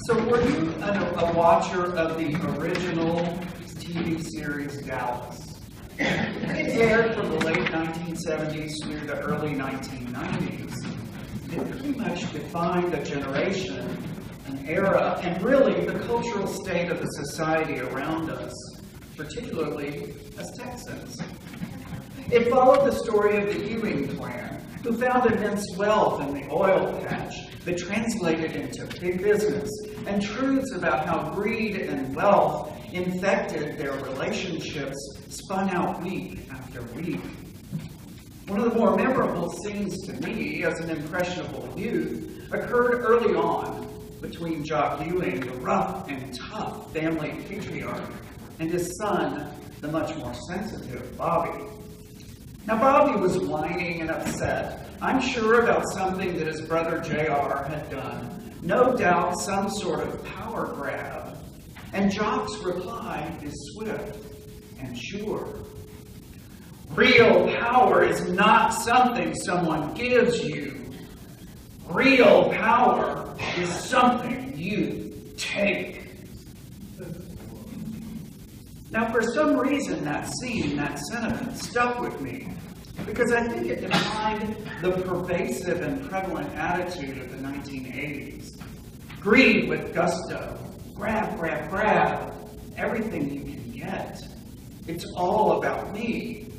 So were you a watcher of the original TV series Dallas? It aired from the late 1970s through the early 1990s. It pretty much defined a generation, an era, and really the cultural state of the society around us, particularly as Texans. It followed the story of the Ewing clan, who found immense wealth in the oil patch that translated into big business, and truths about how greed and wealth infected their relationships spun out week after week. One of the more memorable scenes to me as an impressionable youth occurred early on between Jock Ewing, the rough and tough family patriarch, and his son, the much more sensitive Bobby. Now, Bobby was whining and upset, I'm sure about something that his brother JR had done. No doubt some sort of power grab. And Jock's reply is swift and sure. Real power is not something someone gives you. Real power is something you take. Now, for some reason, that scene, that sentiment, stuck with me because I think it defined the pervasive and prevalent attitude of the 1980s. Greed with gusto. Grab, grab, grab. Everything you can get. It's all about me.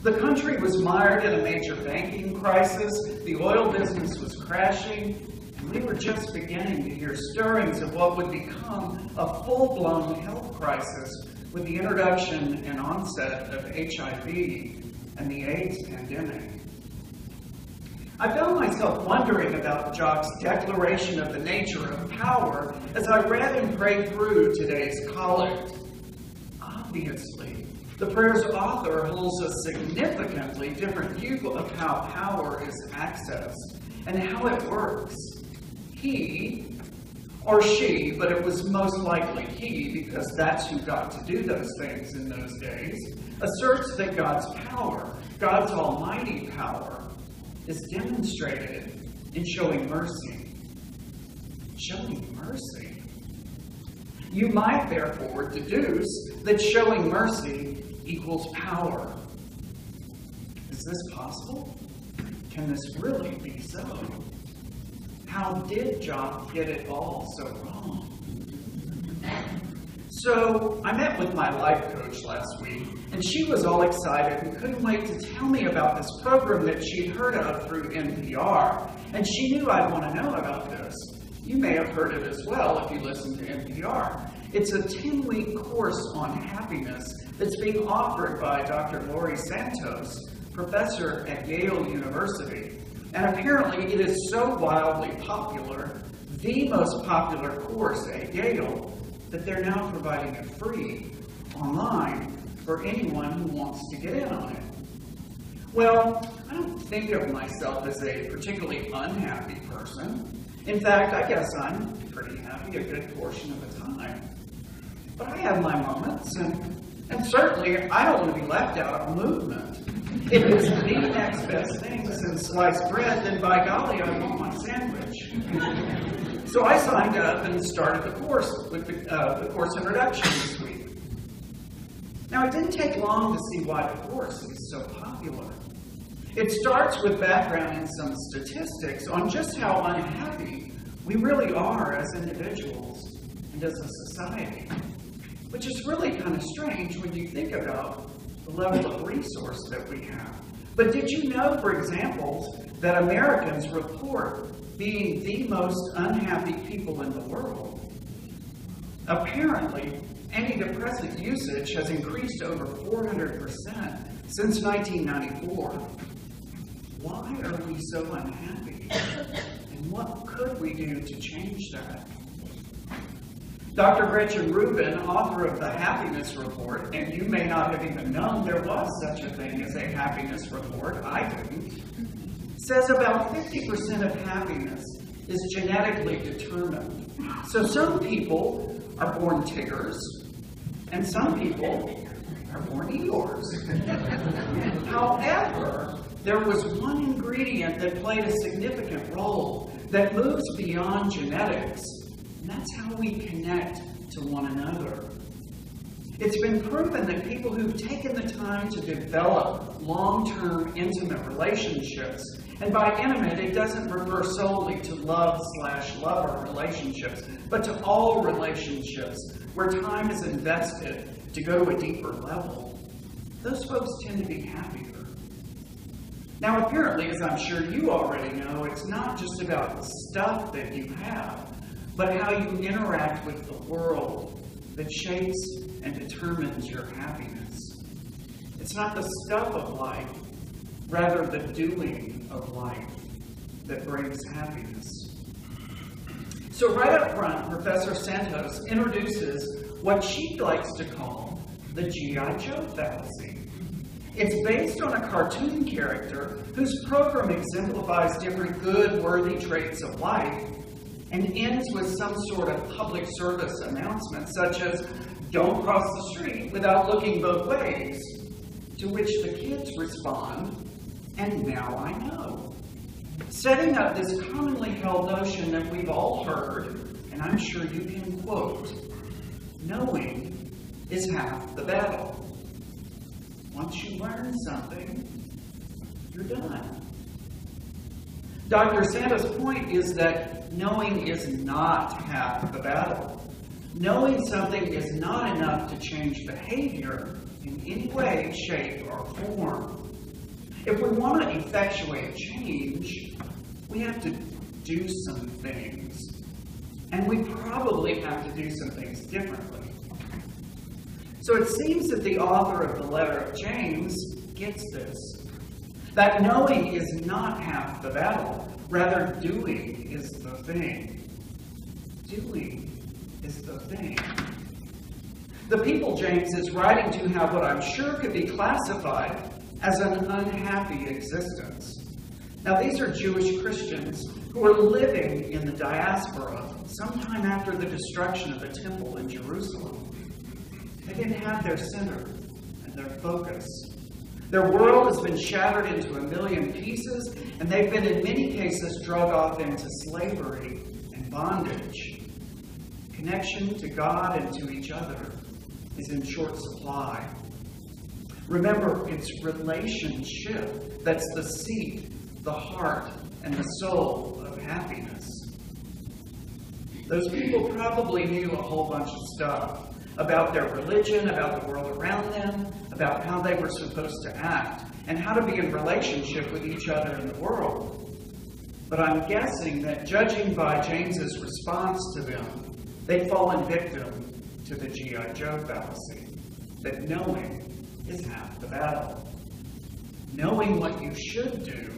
The country was mired in a major banking crisis. The oil business was crashing. And we were just beginning to hear stirrings of what would become a full-blown health crisis with the introduction and onset of HIV and the AIDS pandemic. I found myself wondering about Jock's declaration of the nature of power as I read and prayed through today's collect. Obviously, the prayer's author holds a significantly different view of how power is accessed and how it works. He, or she, but it was most likely he because that's who got to do those things in those days, asserts that God's power, God's almighty power, is demonstrated in showing mercy. Showing mercy. You might therefore deduce that showing mercy equals power. Is this possible? Can this really be so? How did Jock get it all so wrong? So I met with my life coach last week, and she was all excited and couldn't wait to tell me about this program that she'd heard of through NPR. And she knew I'd want to know about this. You may have heard it as well if you listen to NPR. It's a 10-week course on happiness that's being offered by Dr. Laurie Santos, professor at Yale University. And apparently it is so wildly popular, the most popular course at Yale, that they're now providing it free online for anyone who wants to get in on it. Well, I don't think of myself as a particularly unhappy person. In fact, I guess I'm pretty happy a good portion of the time. But I have my moments, and certainly I don't want to be left out of movement. If it's the next best thing since sliced bread, then by golly, I want my sandwich. So I signed up and started the course with the course introduction this week. Now, it didn't take long to see why the course is so popular. It starts with background and some statistics on just how unhappy we really are as individuals and as a society, which is really kind of strange when you think about the level of resource that we have. But did you know, for example, that Americans report being the most unhappy people in the world? Apparently, antidepressant usage has increased over 400% since 1994. Why are we so unhappy? And what could we do to change that? Dr. Gretchen Rubin, author of the Happiness Report, and you may not have even known there was such a thing as a happiness report, I didn't, says about 50% of happiness is genetically determined. So some people are born Tiggers, and some people are born Eeyores. However, there was one ingredient that played a significant role that moves beyond genetics And that's how we connect to one another. It's been proven that people who've taken the time to develop long-term intimate relationships, and by intimate, it doesn't refer solely to love/lover relationships, but to all relationships where time is invested to go to a deeper level, those folks tend to be happier. Now, apparently, as I'm sure you already know, it's not just about the stuff that you have, but how you interact with the world that shapes and determines your happiness. It's not the stuff of life, rather the doing of life that brings happiness. So right up front, Professor Santos introduces what she likes to call the G.I. Joe fallacy. It's based on a cartoon character whose program exemplifies different good, worthy traits of life and ends with some sort of public service announcement, such as, "Don't cross the street without looking both ways," to which the kids respond, "And now I know." Setting up this commonly held notion that we've all heard, and I'm sure you can quote, "Knowing is half the battle." Once you learn something, you're done. Dr. Santa's point is that knowing is not half the battle. Knowing something is not enough to change behavior in any way, shape, or form. If we want to effectuate change, we have to do some things. And we probably have to do some things differently. So it seems that the author of the letter of James gets this. That knowing is not half the battle. Rather, doing is the thing. Doing is the thing. The people James is writing to have what I'm sure could be classified as an unhappy existence. Now, these are Jewish Christians who are living in the diaspora sometime after the destruction of the temple in Jerusalem. They didn't have their center and their focus. Their world has been shattered into a million pieces, and they've been in many cases dragged off into slavery and bondage. Connection to God and to each other is in short supply. Remember, it's relationship that's the seat, the heart, and the soul of happiness. Those people probably knew a whole bunch of stuff about their religion, about the world around them, about how they were supposed to act, and how to be in relationship with each other in the world. But I'm guessing that judging by James's response to them, they'd fallen victim to the G.I. Joe fallacy, that knowing is half the battle. Knowing what you should do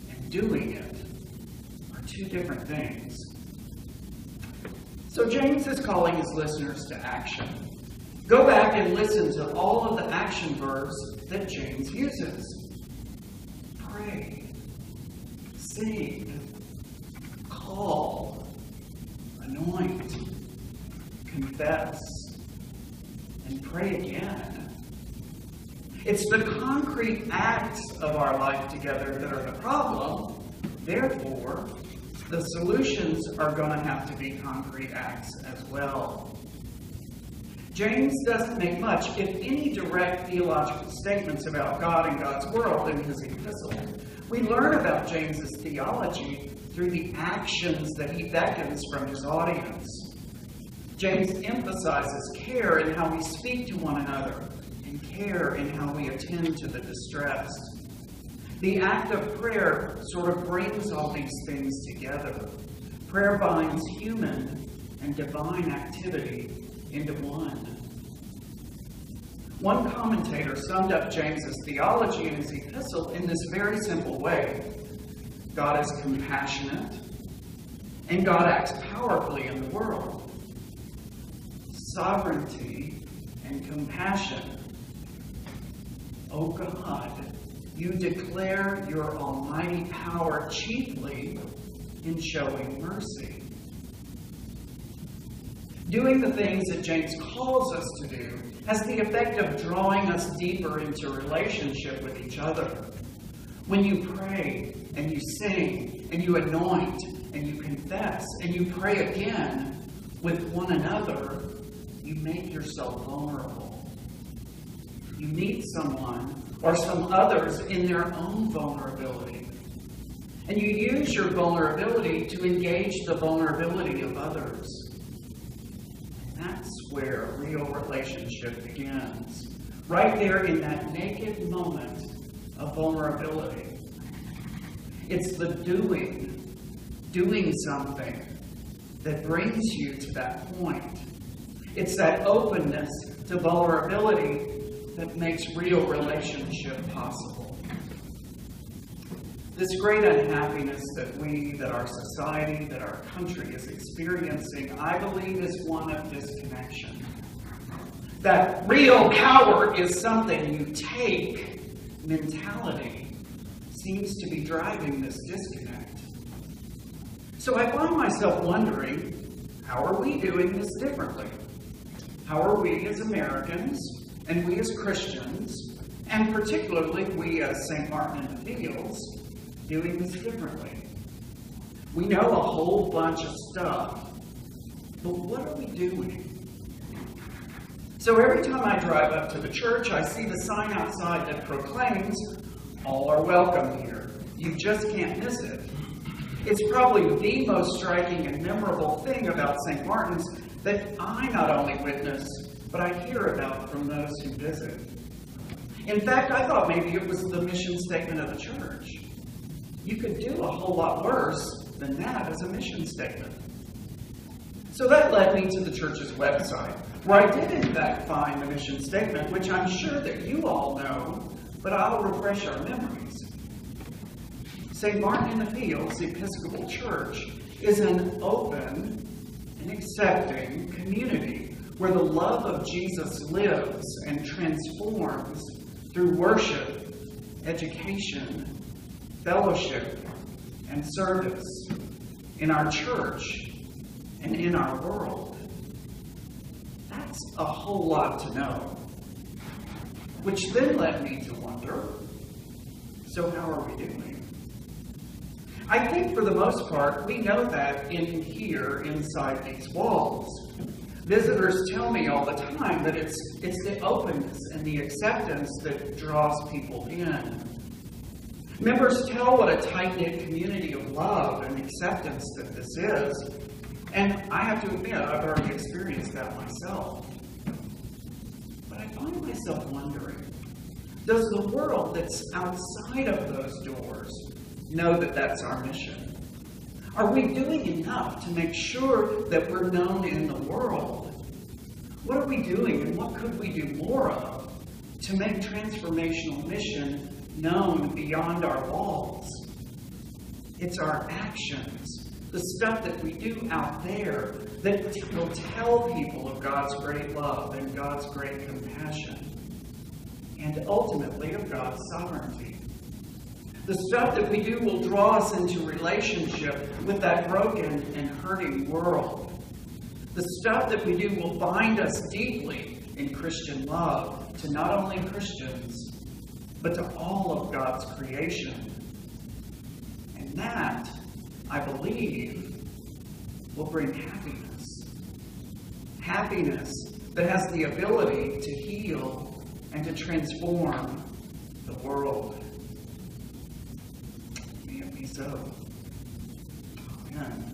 and doing it are two different things. So James is calling his listeners to action. Go back and listen to all of the action verbs that James uses. Pray, sing, call, anoint, confess, and pray again. It's the concrete acts of our life together that are the problem. Therefore, the solutions are going to have to be concrete acts as well. James doesn't make much, if any, direct theological statements about God and God's world in his epistle. We learn about James's theology through the actions that he beckons from his audience. James emphasizes care in how we speak to one another and care in how we attend to the distressed. The act of prayer sort of brings all these things together. Prayer binds human and divine activity into one. One commentator summed up James's theology in his epistle in this very simple way. God is compassionate, and God acts powerfully in the world. Sovereignty and compassion. Oh God, you declare your almighty power chiefly in showing mercy. Doing the things that James calls us to do has the effect of drawing us deeper into relationship with each other. When you pray and you sing and you anoint and you confess and you pray again with one another, you make yourself vulnerable. You meet someone or some others in their own vulnerability. And you use your vulnerability to engage the vulnerability of others. And that's where real relationship begins. Right there in that naked moment of vulnerability. It's the doing something that brings you to that point. It's that openness to vulnerability that makes real relationship possible. This great unhappiness that our society, that our country is experiencing, I believe is one of disconnection. That real power is something you take mentality seems to be driving this disconnect. So I find myself wondering, how are we doing this differently? How are we as Americans, and we as Christians, and particularly we as St. Martin in the Fields, doing this differently? We know a whole bunch of stuff, but what are we doing? So every time I drive up to the church, I see the sign outside that proclaims, "All are welcome here. You just can't miss it." It's probably the most striking and memorable thing about St. Martin's that I not only witness, but I hear about from those who visit. In fact, I thought maybe it was the mission statement of the church. You could do a whole lot worse than that as a mission statement. So that led me to the church's website, where I did in fact find the mission statement, which I'm sure that you all know, but I'll refresh our memories. St. Martin in the Fields, the Episcopal Church, is an open and accepting community where the love of Jesus lives and transforms through worship, education, fellowship, and service in our church and in our world. That's a whole lot to know. Which then led me to wonder, so how are we doing? I think for the most part, we know that in here, inside these walls. Visitors tell me all the time that it's the openness and the acceptance that draws people in. Members tell what a tight-knit community of love and acceptance that this is. And I have to admit, I've already experienced that myself. But I find myself wondering, does the world that's outside of those doors know that that's our mission? Are we doing enough to make sure that we're known in the world? What are we doing and what could we do more of to make transformational mission known beyond our walls? It's our actions, the stuff that we do out there that will tell people of God's great love and God's great compassion, and ultimately of God's sovereignty. The stuff that we do will draw us into relationship with that broken and hurting world. The stuff that we do will bind us deeply in Christian love to not only Christians, but to all of God's creation. And that, I believe, will bring happiness. Happiness that has the ability to heal and to transform the world. May it be so. Amen.